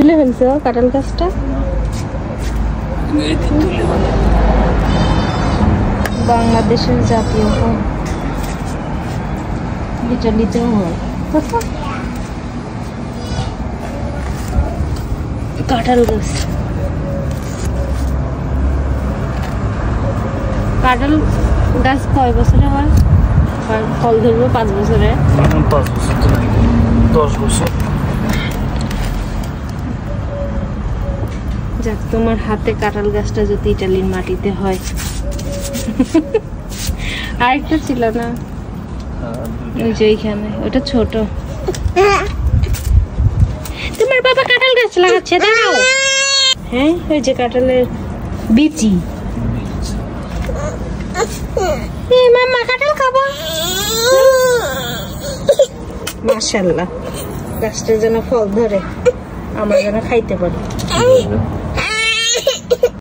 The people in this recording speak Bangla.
তুলে ফেলছো কাঁঠাল গাছটা? বাংলাদেশের জাতীয় ফল, ইটালিতেও হয় কাঁঠাল গাছ। কাঁঠাল গাছ কয় বছরে হয়? ফল ধরবো 5 বছরে। 5 বছর তো নাকি 10 বছর। যাক, তোমার হাতে কাঁঠাল গাছটা যদি ইটালির মাটিতে হয়। আরেকটা ছিল না ওই যে এইখানে, ওটা ছোট। তোমার বাবা কাঁঠাল গাছ লাগাচ্ছে, দাও। হ্যাঁ, ওই যে কাঁঠালের বিচি। মাম্মা কাঁঠাল খাবো। মাশাআল্লাহ, গাছটা যেন ফল ধরে, আমরা যেন খাইতে পারি।